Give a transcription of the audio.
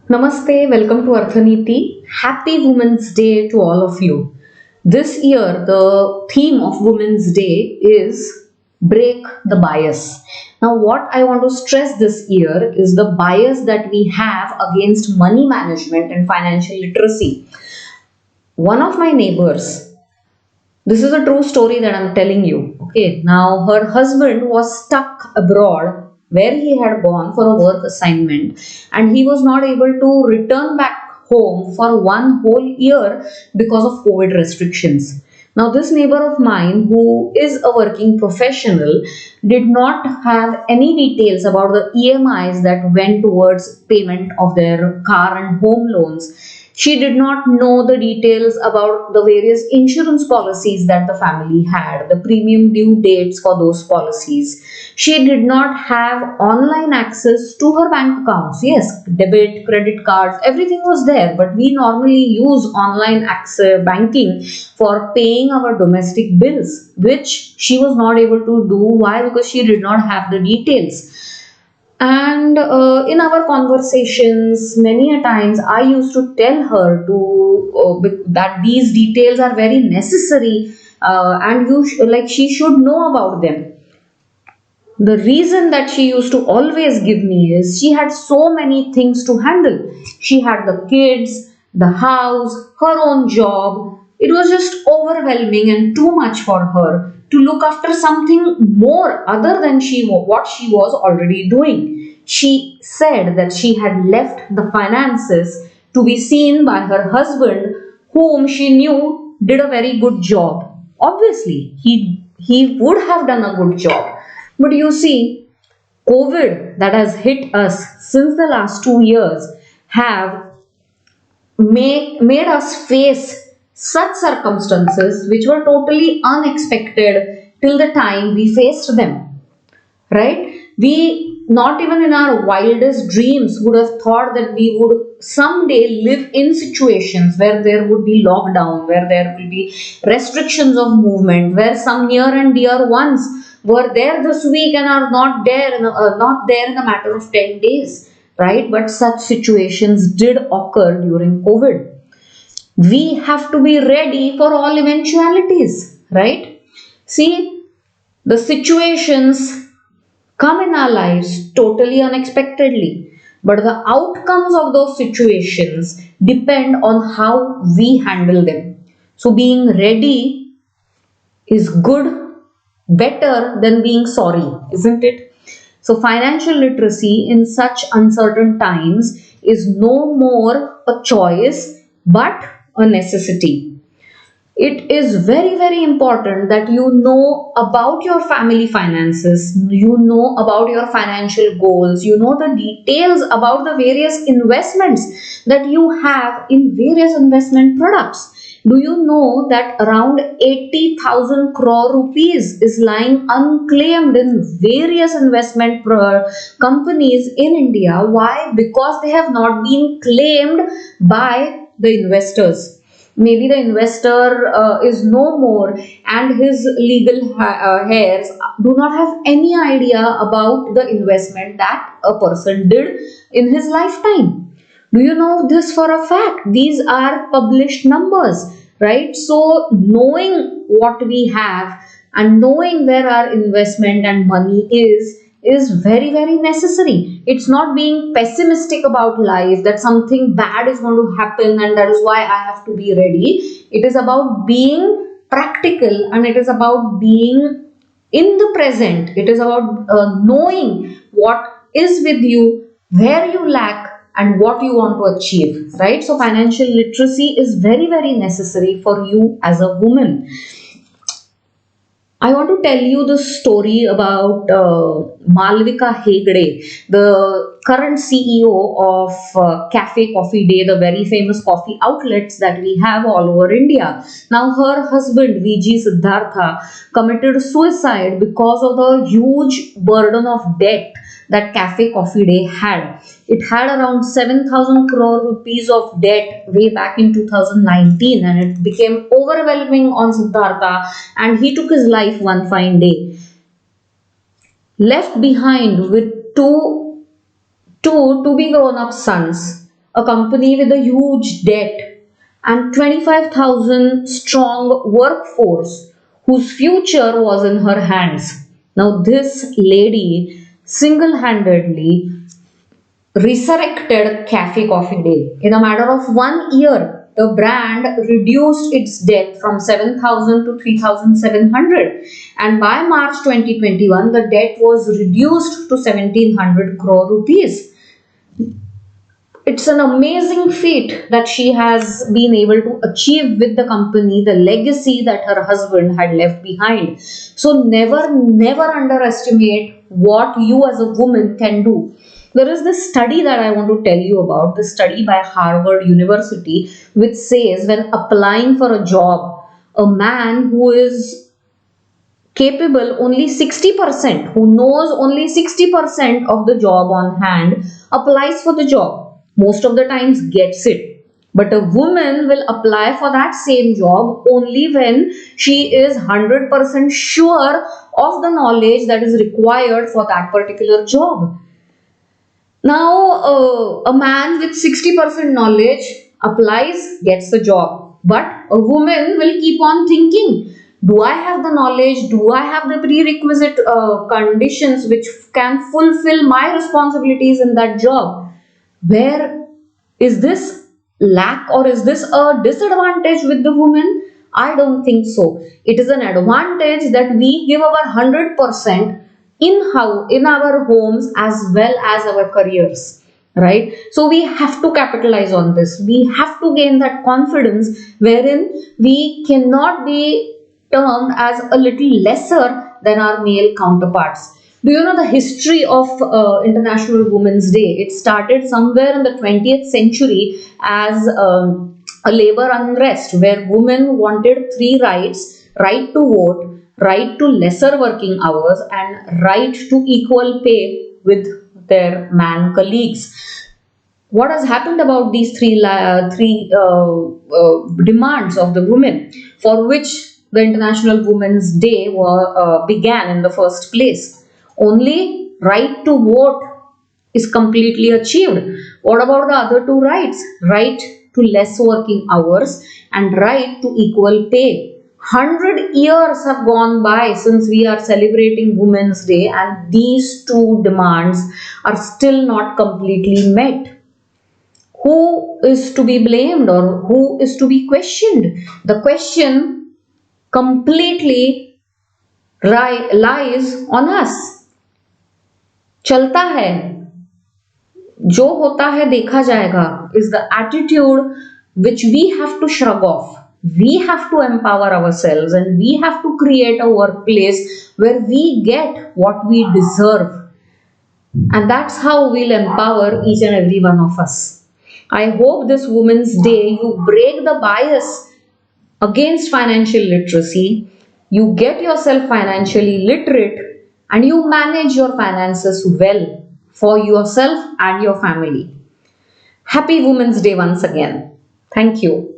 Namaste, welcome to Arthaniti. Happy Women's Day to all of you. This year, the theme of Women's Day is Break the Bias. Now, what I want to stress this year is the bias that we have against money management and financial literacy. One of my neighbors, this is a true story that I'm telling you. Okay, now her husband was stuck abroad where he had gone for a work assignment and he was not able to return back home for one whole year because of COVID restrictions. Now, this neighbor of mine, who is a working professional, did not have any details about the EMIs that went towards payment of their car and home loans. She did not know the details about the various insurance policies that the family had, the premium due dates for those policies. She did not have online access to her bank accounts. Yes, debit, credit cards, everything was there, but we normally use online access banking for paying our domestic bills, which she was not able to do. Why? Because she did not have the details. And in our conversations, many a times I used to tell her that these details are very necessary, and like she should know about them. The reason that she used to always give me is she had so many things to handle. She had the kids, the house, her own job. It was just overwhelming and too much for her to look after something more other than what she was already doing. She said that she had left the finances to be seen by her husband, whom she knew did a very good job. Obviously, he would have done a good job, but you see, COVID that has hit us since the last 2 years have made us face such circumstances which were totally unexpected till the time we faced them, right? We, not even in our wildest dreams, would have thought that we would someday live in situations where there would be lockdown, where there will be restrictions of movement, where some near and dear ones were there this week and are not there in a matter of 10 days, right? But such situations did occur during COVID. We have to be ready for all eventualities, right? See, the situations come in our lives totally unexpectedly, but the outcomes of those situations depend on how we handle them. So, being ready is good, better than being sorry, isn't it? So, financial literacy in such uncertain times is no more a choice but a necessity. It is very, very important that you know about your family finances, you know about your financial goals, you know the details about the various investments that you have in various investment products. Do you know that around 80,000 crore rupees is lying unclaimed in various investment companies in India? Why? Because they have not been claimed by the investors. Maybe the investor is no more and his legal heirs do not have any idea about the investment that a person did in his lifetime. Do you know this for a fact? These are published numbers, right? So knowing what we have and knowing where our investment and money is very, very necessary. It's not being pessimistic about life that something bad is going to happen and that is why I have to be ready. It is about being practical and it is about being in the present. It is about knowing what is with you, where you lack, and what you want to achieve, right? So financial literacy is very, very necessary for you as a woman. I want to tell you the story about Malvika Hegde, the current CEO of Cafe Coffee Day, the very famous coffee outlets that we have all over India. Now, her husband, VG Siddhartha, committed suicide because of the huge burden of debt that Cafe Coffee Day had. It had around 7,000 crore rupees of debt way back in 2019, and it became overwhelming on Siddhartha, and he took his life one fine day. Left behind with two to be grown up sons, a company with a huge debt, and 25,000 strong workforce whose future was in her hands. Now, this lady single handedly resurrected Cafe Coffee Day. In a matter of 1 year, the brand reduced its debt from 7,000 to 3,700, and by March 2021, the debt was reduced to 1,700 crore rupees. It's an amazing feat that she has been able to achieve with the company, the legacy that her husband had left behind. So never underestimate what you as a woman can do. There is this study that I want to tell you about, this study by Harvard University, which says when applying for a job, a man who is capable only 60%, who knows only 60% of the job on hand, applies for the job. Most of the times gets it. But a woman will apply for that same job only when she is 100% sure of the knowledge that is required for that particular job. Now, a man with 60% knowledge applies, gets the job. But a woman will keep on thinking, do I have the knowledge? Do I have the prerequisite conditions which can fulfill my responsibilities in that job? Where is this lack, or is this a disadvantage with the woman? I don't think so. It is an advantage that we give our 100% in our homes as well as our careers, right? So we have to capitalize on this. We have to gain that confidence wherein we cannot be termed as a little lesser than our male counterparts. Do you know the history of International Women's Day? It started somewhere in the 20th century as a labor unrest where women wanted three rights: right to vote, right to lesser working hours, and right to equal pay with their man colleagues. What has happened about these three demands of the women, for which the International Women's Day began in the first place? Only right to vote is completely achieved. What about the other two rights? Right to less working hours and right to equal pay. 100 years have gone by since we are celebrating Women's Day, and these two demands are still not completely met. Who is to be blamed or who is to be questioned? The question completely lies on us. चलता है, जो होता है देखा जाएगा is the attitude which we have to shrug off. We have to empower ourselves and we have to create a workplace where we get what we deserve. And that's how we'll empower each and every one of us. I hope this Women's Day you break the bias against financial literacy, you get yourself financially literate, and you manage your finances well for yourself and your family. Happy Women's Day once again. Thank you.